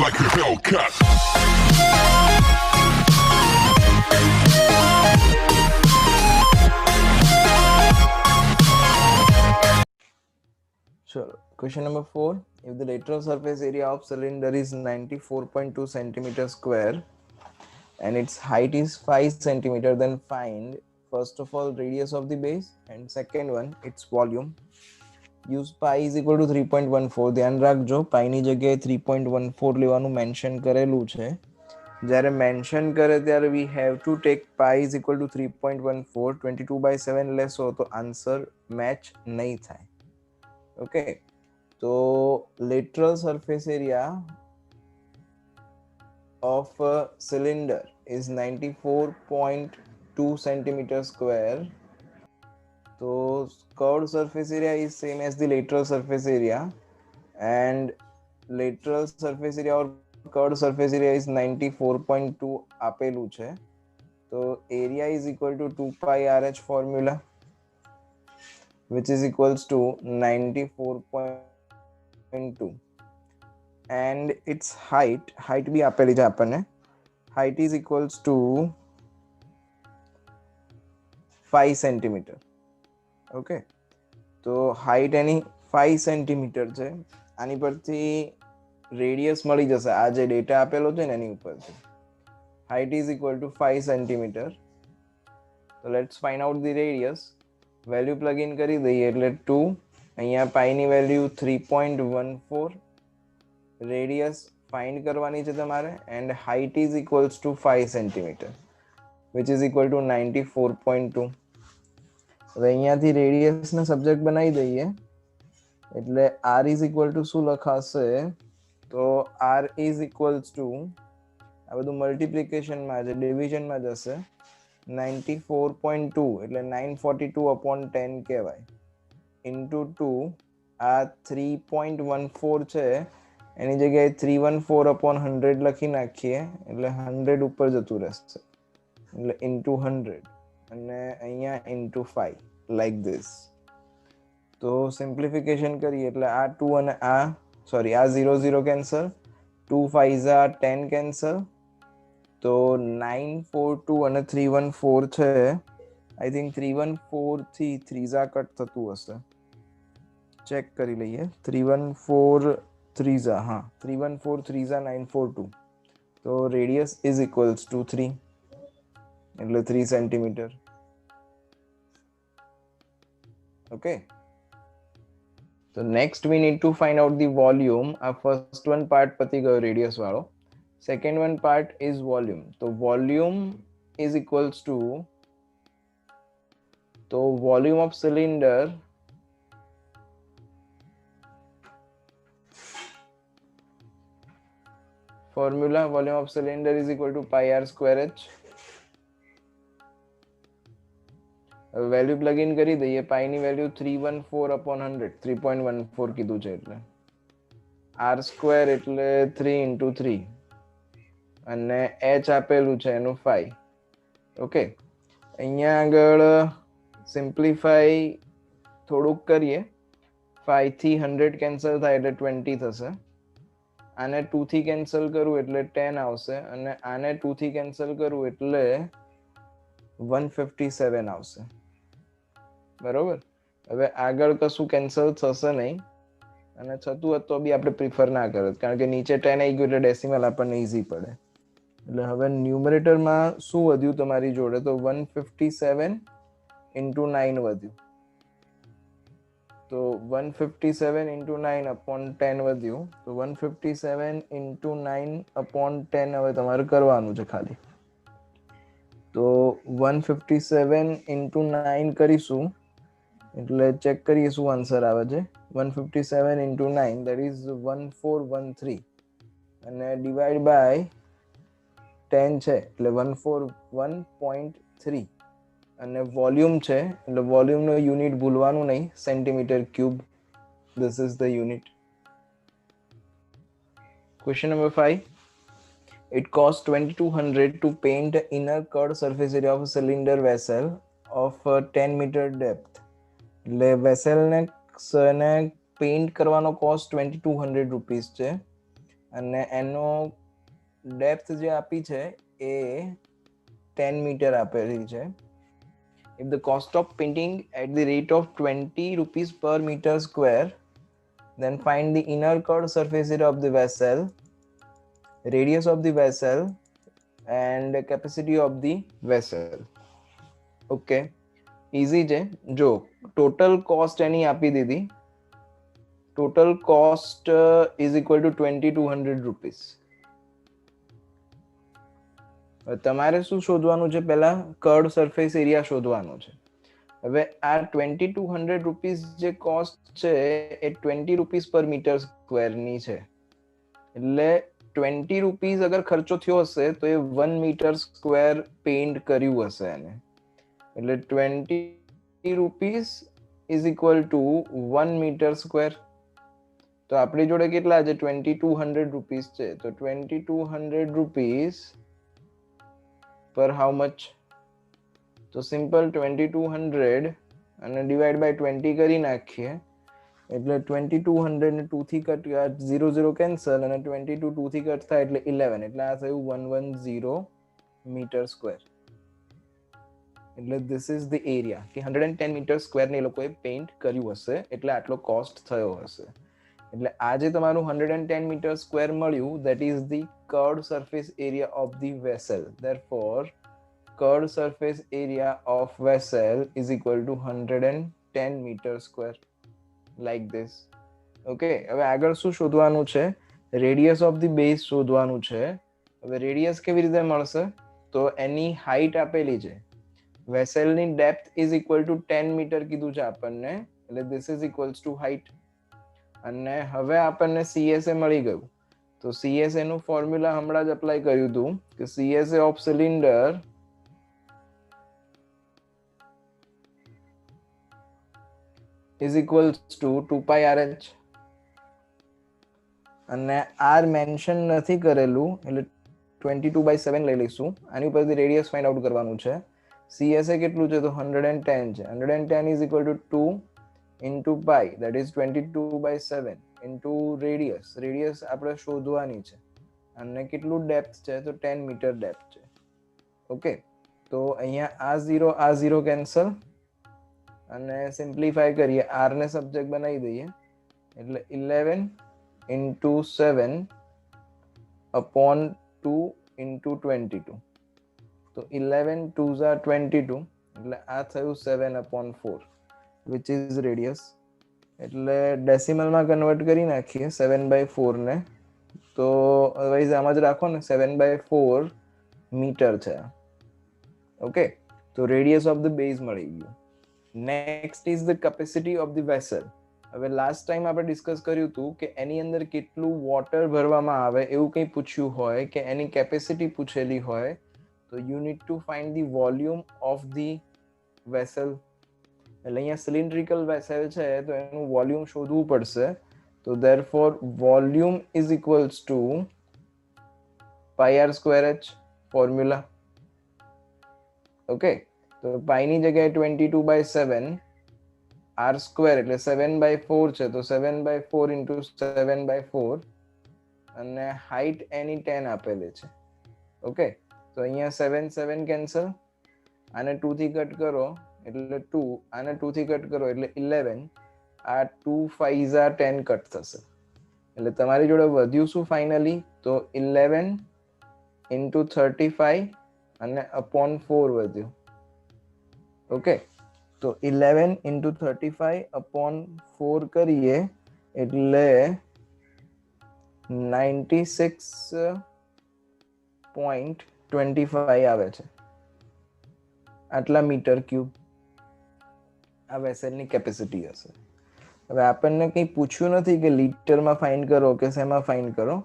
like a Hellcat. Sure. Question number 4. If the lateral surface area of cylinder is 94.2 centimeter square and its height is 5 centimeter, then find first of all radius of the base and second one its volume. Use pi is equal to 3.14. ધ્યાન રાખજો પાઈની જગ્યાએ 3.14 લેવાનું mention કરેલું છે. જ્યારે mention કરે ત્યારે we have to take pi is equal two 3.14. 22/7 લેશો તો આન્સર મેચ નહીં થાય. ઓકે, તો lateral surface area of a cylinder is 94.2 centimeter square. So curved surface area is same as the lateral surface area, and lateral surface area or curved surface area is 94.2 આપેલું છે. તો area is equal to 2 pi RH formula, which is equals to 94.2, and its height भी આપેલી છે આપણને. height is equals to 5 centimeter. Okay, તો height એની 5 centimetre છે. આની પરથી રેડિયસ મળી જશે, આ જે ડેટા આપેલો છે ને એની ઉપરથી. Height is equal to 5 centimetre. તો let's find out the radius. Value plug in કરી દઈએ એટલે 2. અહીંયા પાઈની વેલ્યુ 3.14. રેડિયસ ફાઇન્ડ કરવાની છે તમારે, and height is equals two 5 centimetre, which is equal two 94.2. હવે અહીંયાથી રેડિયસને સબ્જેક્ટ બનાવી દઈએ એટલે r ઇઝ ઇક્વલ ટુ શું લખાશે? તો r ઇઝ ઇક્વલ્સ ટુ, આ બધું મલ્ટિપ્લિકેશનમાં છે, ડિવિઝનમાં જશે. 94.2 એટલે 942/10 કહેવાય, ઇન્ટુ 2. આ 3.14 છે એની જગ્યાએ 314/100 લખી નાખીએ એટલે 100 ઉપર જતું રહેશે, એટલે ઇન્ટુ 100 અને અહીંયા ઇન્ટુ 5 લાઈક ધીસ. તો સિમ્પ્લિફિકેશન કરીએ એટલે આ 2 અને આ સોરી આ 0 0 કેન્સલ, 2 5 10 કેન્સલ. તો 942 અને 314 છે. આઈ થિંક 314 થી 3 કટ થતું હશે, ચેક કરી લઈએ. 314 3 હા, 314 3 942. તો રેડિયસ ઇઝ ઇક્વલ્સ ટુ 3 એટલે 3 centimetre. Okay, so next we need to find out the volume. Our first one part pati gayo radius walo, second one part is volume. So volume is equals to, so volume of cylinder formula, volume of cylinder is equal to pi r square h. Value plug in કરી દઈએ. પાઈની value 314/100, 3.14 કીધું છે એટલે r square એટલે 3 × 3 અને h આપેલું છે એનું 5. ઓકે, અહીંયા આગળ સિમ્પ્લિફાઈ થોડુંક કરીએ. 5 થી 100 કેન્સલ થાય એટલે 20 થશે. આને 2 થી કેન્સલ કરું એટલે 10 આવશે, અને આને 2 થી કેન્સલ કરું એટલે 157 આવશે. બરોબર. હવે આગળ કશું કેન્સલ થશે નહીં, અને થતું હોત તો બી આપણે પ્રિફર ના કરત, કારણ કે નીચે 10 આવી ગયું એટલે ડેસિમલ આપણને ઈઝી પડે. એટલે હવે ન્યુમરેટરમાં શું વધ્યું તમારી જોડે? તો 157 × 9 વધ્યું. તો 157 × 9/10 વધ્યું. તો 157 × 9/10 હવે તમારે કરવાનું છે ખાલી. તો 157 × 9 કરીશું એટલે ચેક કરીએ શું આન્સર આવે છે. 157 × 9 that is 1413, અને ડિવાઈડ બાય 10 છે એટલે 141.3, અને વોલ્યુમ છે એટલે વોલ્યુમનો યુનિટ ભૂલવાનું નહીં, centimetre cube. This is the unit. Question number 5. It costs 2200 to paint the inner curved surface area of a cylinder vessel of 10 meter depth. એટલે વેસલને પેઇન્ટ કરવાનો cost 2200 rupees છે, અને એનો ડેપ્થ જે આપી છે એ 10 મીટર આપેલી છે. If the cost of painting at the rate of 20 rupees per meter square, then find the inner curved surface area of the vessel, radius of the vessel and capacity of the vessel. Okay, easy છે. જો total cost એની આપી દીધી. Total cost is equal to 2200 rupees. તમારે શું શોધવાનું છે? પહેલા card surface area શોધવાનું છે. હવે આ 2200 રૂપીસ જે કોસ્ટ છે એ 20 રૂપીસ પર મીટર સ્ક્વેર ની છે. એટલે 20 રૂપીસ અગર ખર્ચો થયો હશે તો એ 1 મીટર સ્ક્વેર પેઇન્ટ કર્યું હશે એને. એટલે 20 rupees is equal to 1 metre square. તો આપણી જોડે કેટલા છે? 2200 રૂપીસ છે. તો 2200 રૂપીસ પર હાઉ મચ? તો સિમ્પલ 2200 અને ડિવાઈડ બાય 20 કરી નાખીએ. એટલે 2200 ને 2 થી કટ 0 0 કેન્સલ અને 22 2 થી કટ થાય એટલે 11. એટલે આ થયું 110 મીટર સ્ક્વેર. એટલે ધીસ ઇઝ ધ એરિયા કે 110 મીટર સ્ક્વેર ને એ લોકોએ પેઇન્ટ કર્યું હશે એટલે આટલો કોસ્ટ થયો હશે. એટલે આ જે તમારું 110 મીટર સ્ક્વેર મળ્યું that is the curved surface area of the vessel. Therefore curved surface area of vessel is equal to 110 meter square, like this. Okay, હવે આગળ શું શોધવાનું છે? રેડિયસ ઓફ ધી બેઝ શોધવાનું છે. હવે રેડિયસ કેવી રીતે મળશે? તો એની હાઈટ આપેલી છે. વેસલની depth is equal to 10 metre કીધું છે આપણને. એટલે this is equals to height. અને હવે આપણને CSA મળી ગયું. તો CSA નું ફોર્મ્યુલા હમણાં જ અપ્લાય કર્યું હતું કે CSA of cylinder is equals to 2 pi RH. અને R મેન્શન નથી કરેલું એટલે 22/7 લઈ લઈશું. આની ઉપરથી રેડિયસ ફાઇન્ડ આઉટ કરવાનું છે. CSA કેટલું છે? તો 110 છે. 110 is equal to 2 into pi, that is 22/7 into radius. Radius આપણે શોધવાની છે. અને કેટલું ડેપ્થ છે? તો 10 મીટર ડેપ્થ છે. ઓકે, તો અહીંયા આ 0 કેન્સલ અને સિમ્પ્લિફાય કરીએ. R ને સબ્જેક્ટ બનાવી દઈએ એટલે 11 into 7 upon 2 into 22. તો 11 2s are 22 એટલે આ થયું 7 upon 4 which is radius. એટલે ડેસિમલમાં કન્વર્ટ કરી નાખીએ 7/4 ને. તો અદરવાઇઝ આમ જ રાખો ને 7/4 મીટર છે. ઓકે, તો રેડિયસ ઓફ ધ બેઝ મળી ગયું. Next is the capacity of the vessel. હવે લાસ્ટ ટાઈમ આપણે ડિસ્કસ કર્યું હતું કે એની અંદર કેટલું વોટર ભરવામાં આવે એવું કંઈ પૂછ્યું હોય કે એની કેપેસિટી પૂછેલી હોય તો you need to find the volume of the vessel. એટલે અહીંયા સિલિન્ડ્રિકલ વેસલ છે તો એનું વોલ્યુમ શોધવું પડશે. તો therefore volume is equals two πr²h formula. Okay, તો પાઈની જગ્યાએ 22/7 r² એટલે 7/4 છે. તો 7/4 into 7/4 અને હાઈટ એની 10 આપેલી છે. ઓકે, તો અહીંયા 7 7 કેન્સલ. આને 2 થી કટ કરો એટલે 2. આને 2 થી કટ કરો એટલે 11. આ 2 5s are 10 કટ થશે. એટલે તમારી જોડે વધ્યું શું ફાઇનલી? તો 11 into 35 અને upon 4 વધ્યું. ઓકે, તો 11 into 35 upon 4 કરીએ એટલે 96.25 આવે છે. આટલા મીટર ક્યુબ આ વેસલની કેપેસિટી હશે. હવે આપણને કંઈ પૂછ્યું નથી કે લીટરમાં ફાઇન્ડ કરો કે શેમાં ફાઇન્ડ કરો.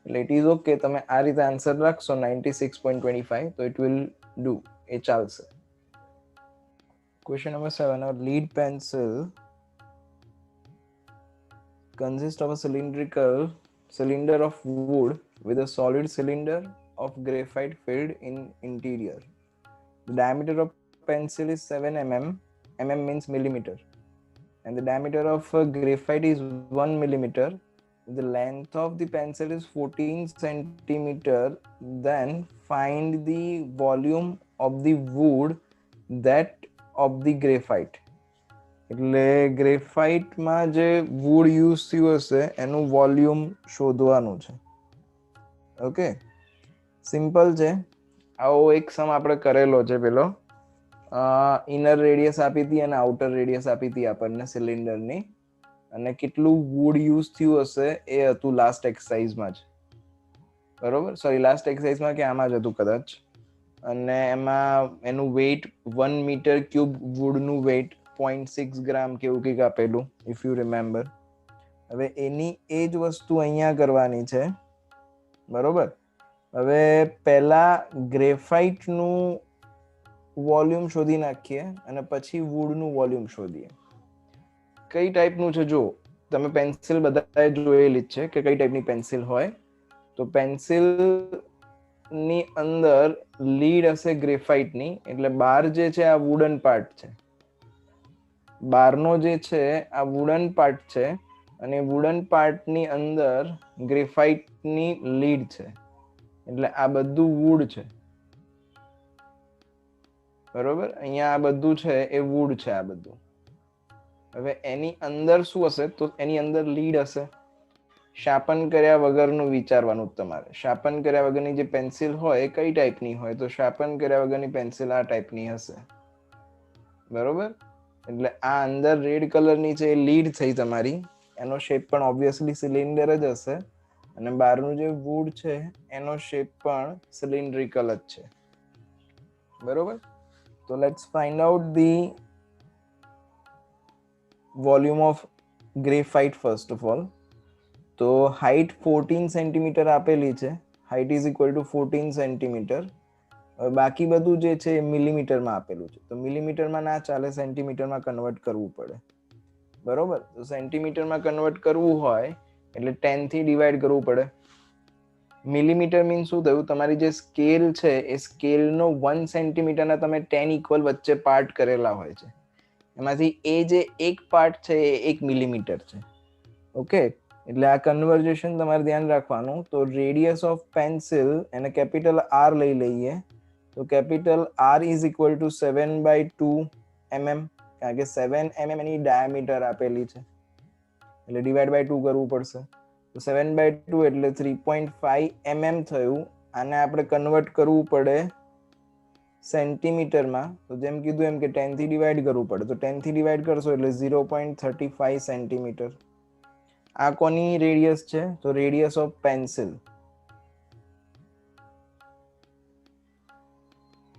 એટલે ઇટ ઇઝ ઓકે, તમે આ રીતે આન્સર રાખશો 96.25 તો ઇટ વિલ ડુ, એ ચાલશે. Question number 7. Our lead pencil consists of a cylindrical cylinder of wood with a solid cylinder of graphite filled in interior. The diameter of pencil is 7 mm. Mm means millimeter. And the diameter of graphite is 1 millimeter. the length of the pencil is 14 centimeter, then find the volume of the wood that of the graphite. એટલે ગ્રેફાઇટમાં જે wood use થયું હશે એનું volume શોધવાનું છે. Okay, simple છે. આવો એક સમ આપણે કરેલો છે પેલો. ઇનર રેડિયસ આપી હતી અને આઉટર રેડિયસ આપી હતી આપણને સિલિન્ડરની, અને કેટલું વુડ યુઝ થયું હશે એ હતું લાસ્ટ એક્સરસાઇઝમાં જ. બરોબર, સોરી લાસ્ટ એક્સરસાઇઝમાં કે આમાં જ હતું કદાચ. અને એમાં એનું વેઇટ 1 મીટર ક્યુબ વુડનું વેઇટ 0.6 ગ્રામ કેવું કંઈક આપેલું, ઇફ યુ રિમેમ્બર. હવે એની એ જ વસ્તુ અહીંયા કરવાની છે. બરોબર, હવે પહેલા ગ્રેફાઇટનું વોલ્યુમ શોધી નાખીએ અને પછી વુડનું વોલ્યુમ શોધીએ. કઈ ટાઈપનું છે જો, તમે પેન્સિલ બધાએ જોયેલી જ છે કે કઈ ટાઈપની પેન્સિલ હોય. તો પેન્સિલ ની અંદર લીડ હશે ગ્રેફાઇટની, એટલે બાર જે છે આ વુડન પાર્ટ છે. બારનો જે છે આ વુડન પાર્ટ છે, અને વુડન પાર્ટની અંદર ગ્રેફાઇટની લીડ છે. એટલે આ બધું વુડ છે. બરોબર, અહીંયા આ બધું છે એ વુડ છે આ બધું. હવે એની અંદર શું હશે, તો એની અંદર લીડ હશે. શાર્પન કર્યા વગરનું વિચારવાનું તમારે. શાર્પન કર્યા વગરની જે પેન્સિલ હોય એ કઈ ટાઈપની હોય, તો શાર્પન કર્યા વગરની પેન્સિલ આ ટાઈપની હશે. બરોબર, એટલે આ અંદર રેડ કલરની છે એ લીડ થઈ તમારી. એનો શેપ પણ ઓબ્વિયસલી સિલિન્ડર જ હશે, અને બહારનું જે વુડ છે એનો શેપ પણ સિલિન્ડ્રિકલ જ છે. બરોબર, તો let's find out the volume of graphite first of all. તો હાઇટ 14 સેન્ટીમીટર આપેલી છે. Height is equal two 14 centimetre. બાકી બધું જે છે એ મિલીમીટરમાં આપેલું છે, તો મિલીમીટરમાં ના ચાલે, સેન્ટીમીટરમાં કન્વર્ટ કરવું પડે. બરોબર, તો સેન્ટીમીટરમાં કન્વર્ટ કરવું હોય એટલે 10 થી ડિવાઈડ કરવું પડે. મિલીમીટર મીન્સ શું થયું, તમારી જે સ્કેલ છે એ સ્કેલનો 1 સેન્ટીમીટરના તમે 10 ઇક્વલ વચ્ચે પાર્ટ કરેલા હોય છે. એમાંથી એ જે એક પાર્ટ છે એ 1 મિલીમીટર છે. ઓકે, એટલે આ કન્વર્ઝેશન તમારે ધ્યાન રાખવાનું. તો રેડિયસ ઓફ પેન્સિલ એને કેપિટલ આર લઈ લઈએ. તો capital R is equal to 7/2 mm, કારણ કે 7 mm એની ડાયામીટર આપેલી છે, એટલે ડિવાઈડ બાય 2 કરવું પડશે. તો 7/2 એટલે 3.5 mm થયું. આને આપણે કન્વર્ટ કરવું પડે સેન્ટીમીટરમાં. તો જેમ કીધું એમ કે 10 થી ડિવાઈડ કરવું પડે, તો 10 થી ડિવાઈડ કરશો એટલે 0.35 સેન્ટીમીટર. આ કોની રેડિયસ છે, તો રેડિયસ ઓફ પેન્સિલ.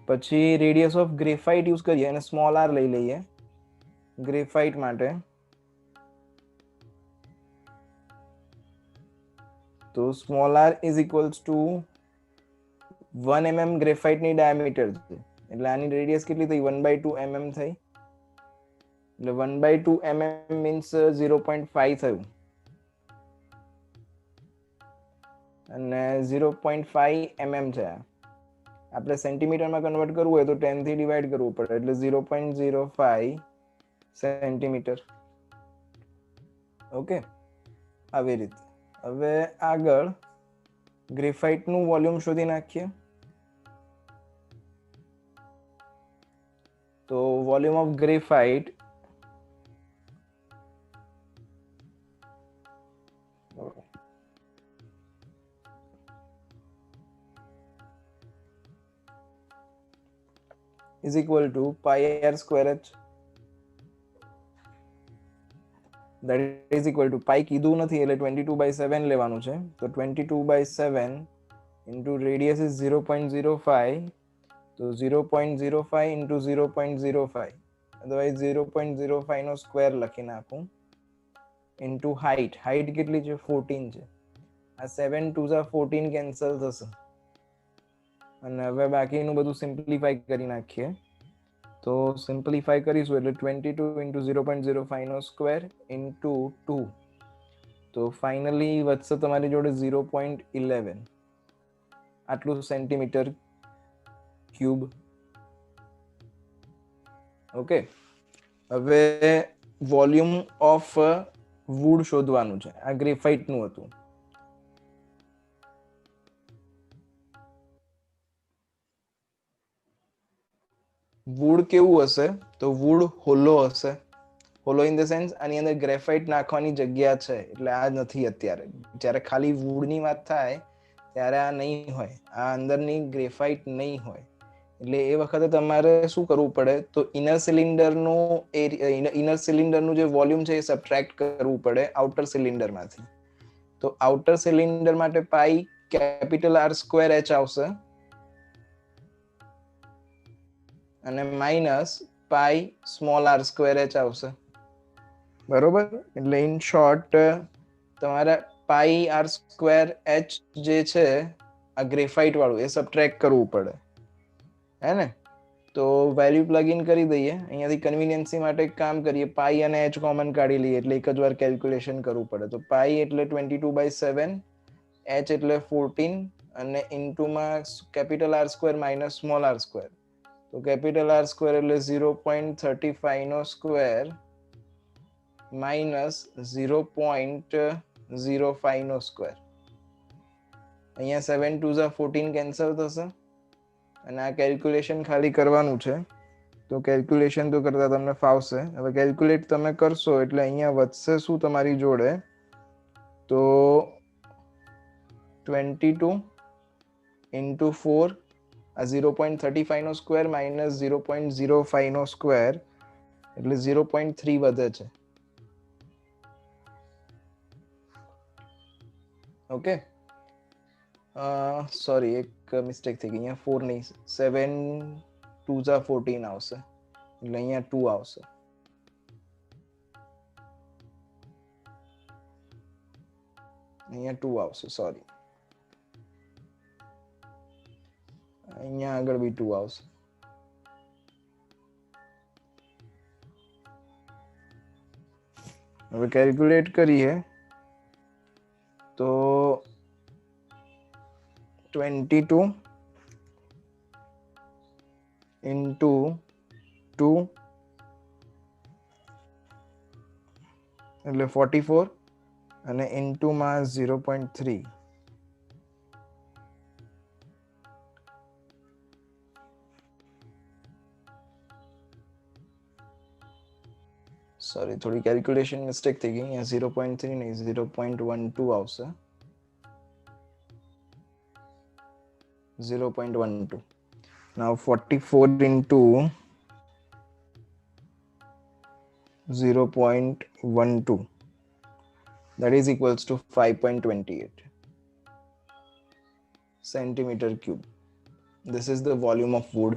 પછી રેડિયસ ઓફ ગ્રેફાઇટ યુઝ કરીએ અને સ્મોલ આર લઈ લઈએ ગ્રેફાઇટ માટે. તો small R is equals to 1 mm ગ્રેફાઇટની ડાયામીટર છે, એટલે આની રેડિયસ કેટલી થઈ, 1/2 mm થઈ. એટલે 1/2 mm મીન્સ 0.5 થયું, અને 0.5 mm છે. આપણે સેન્ટીમીટરમાં કન્વર્ટ કરવું હોય તો 10 થી ડિવાઈડ કરવું પડે, એટલે 0.05 સેન્ટીમીટર. ઓકે, આવી રીતે. હવે આગળ ગ્રેફાઇટનું વોલ્યુમ શોધી નાખીએ. તો volume of graphite is equal to pi r square h. that is equal to pi કીધું નથી એટલે 22/7 લેવાનું છે. તો 22/7 into radius is 0.05, તો 0.05 into 0.05, otherwise 0.05 નો સ્ક્વેર લખી નાખું, into height. હાઈટ કેટલી છે, 14 છે. આ 7 2 14 કેન્સલ થશે, અને હવે બાકીનું બધું સિમ્પ્લિફાઈ કરી નાખીએ. તો સિમ્પ્લિફાઈ કરીશું એટલે 22 into 0.05 નો સ્ક્વેર into 2, તો ફાઇનલી વધશે તમારી જોડે 0.11 આટલું સેન્ટીમીટર ક્યુબ. ઓકે, હવે વોલ્યુમ ઓફ વુડ શોધવાનું છે. આ ગ્રેફાઇટ નું હતું. વુડ કેવું હશે? તો વુડ હોલો હશે. હોલો ઇન ધ સેન્સ આની અંદર ગ્રેફાઇટ નાખવાની જગ્યા છે, એટલે આ નથી અત્યારે. જ્યારે ખાલી વુડની વાત થાય ત્યારે આ નહીં હોય, આ અંદરની ગ્રેફાઇટ નહીં હોય. એટલે એ વખતે તમારે શું કરવું પડે? તો ઇનર સિલિન્ડરનું જે વોલ્યુમ છે એ સબટ્રેક્ટ કરવું પડે આઉટર સિલિન્ડરમાંથી. તો આઉટર સિલિન્ડર માટે pi capital R square H આવશે અને minus pi small R square H આવશે. બરોબર? એટલે ઇન શોર્ટ તમારે પાઈ આર સ્ક્વેર એચ જે છે આ ગ્રેફાઇટ વાળું એ સબટ્રેક્ટ કરવું પડે, હે ને? તો વેલ્યુ પ્લગ ઇન કરી દઈએ. અહીંયાથી કન્વિનિયન્સી માટે એક કામ કરીએ, પાઈ અને એચ કોમન કાઢી લઈએ, એટલે એક જ વાર કેલ્ક્યુલેશન કરવું પડે. તો પાઈ એટલે 22/7, એચ એટલે 14 અને ઇન્ટુમાં capital R square minus small R square. તો કેપિટલ આર સ્ક્વેર એટલે 0.35 નો સ્ક્વેર માઇનસ 0.05 નો સ્ક્વેર. અહીંયા 7 2 14 કેન્સલ થશે અને આ કેલ્ક્યુલેશન ખાલી કરવાનું છે. તો કેલ્ક્યુલેશન તો કરતા તમને ફાવશે. હવે કેલ્ક્યુલેટ તમે કરશો એટલે અહીંયા વધશે શું તમારી જોડે? તો 22 into 4, આ 0.35 નો સ્ક્વેર માઇનસ 0.05 નો સ્ક્વેર એટલે 0.3 વધે છે. ઓકે, સોરી એક મિસ્ટેક થઈ ગઈ. અહીંયા 4 નહીં, 7 2 14 આવશે, એટલે અહીંયા 2 આવશે. અહીંયા 2 આવશે, સોરી. અહીંયા આગળ બી 2 આવશે. હવે કેલ્ક્યુલેટ કરીએ તો 22 into 2 એટલે 44 અને ઇન્ટુ માં 0.3. સોરી, થોડી કેલ્ક્યુલેશન મિસ્ટેક થઈ ગઈ. અહીંયા 0.3 નહીં, 0.12 આવશે. 0.12. Now 44 into 0.12, that is equals to 5.28 centimeter cube. This is the volume of wood